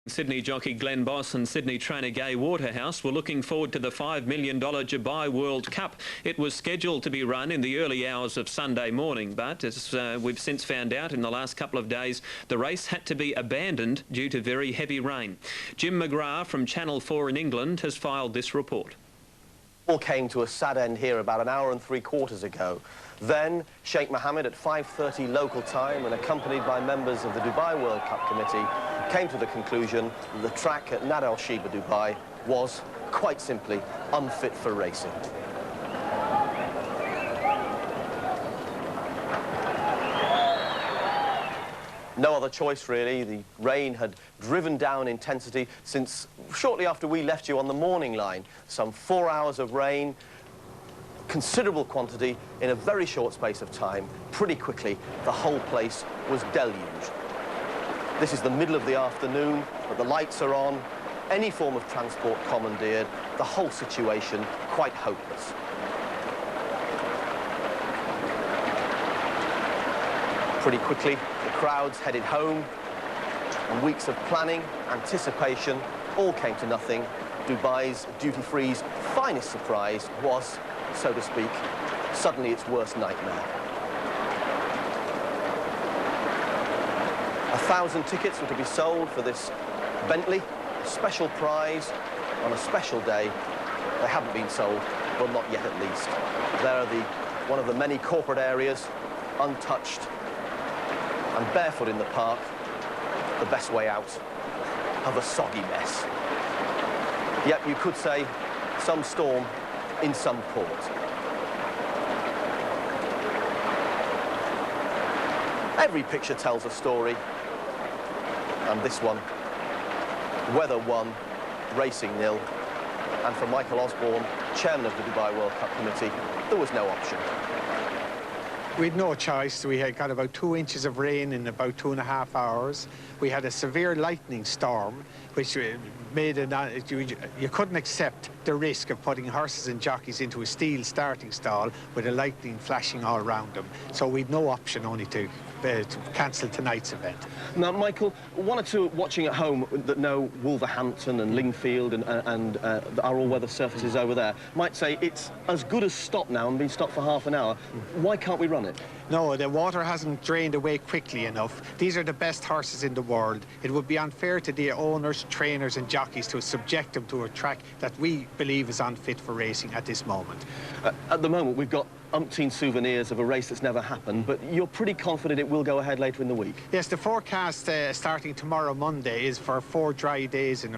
Sydney jockey Glenn Boss and Sydney trainer Gai Waterhouse were looking forward to the $5 million Dubai World Cup. It was scheduled to be run in the early hours of Sunday morning, but as we've since found out in the last couple of days, the race had to be abandoned due to very heavy rain. Jim McGrath from Channel 4 in England has filed this report. All came to a sad end here about an hour and 3/4 ago. Then Sheikh Mohammed at 5:30 local time and accompanied by members of the Dubai World Cup Committee came to the conclusion that the track at Nad Al Sheba, Dubai was quite simply unfit for racing. No other choice, really. The rain had driven down intensity since shortly after we left you on the morning line. Some 4 hours of rain, considerable quantity in a very short space of time. Pretty quickly, the whole place was deluged. This is the middle of the afternoon, but the lights are on, any form of transport commandeered, the whole situation quite hopeless. Pretty quickly, the crowds headed home, and weeks of planning, anticipation, all came to nothing. Dubai's duty-free's finest surprise was, so to speak, suddenly its worst nightmare. 1,000 tickets were to be sold for this Bentley, a special prize, on a special day. They haven't been sold, well, not yet at least. There are one of the many corporate areas, untouched, and barefoot in the park, the best way out of a soggy mess. Yep, you could say some storm in some port. Every picture tells a story, and this one, weather 1, racing 0, and for Michael Osborne, chairman of the Dubai World Cup Committee, there was no option. We had no choice. We had got about 2 inches of rain in about 2.5 hours. We had a severe lightning storm, which made it, you couldn't accept the risk of putting horses and jockeys into a steel starting stall with a lightning flashing all around them. So we'd no option only to cancel tonight's event. Now, Michael, one or two watching at home that know Wolverhampton and Lingfield and our all-weather surfaces over there might say it's as good as stopped now and been stopped for half an hour. Why can't we run it? No, the water hasn't drained away quickly enough. These are the best horses in the world. It would be unfair to the owners, trainers and jockeys to subject them to a track that we believe is unfit for racing at this moment. At the moment, we've got umpteen souvenirs of a race that's never happened, but you're pretty confident it will go ahead later in the week? Yes, the forecast starting tomorrow, Monday, is for 4 dry days in a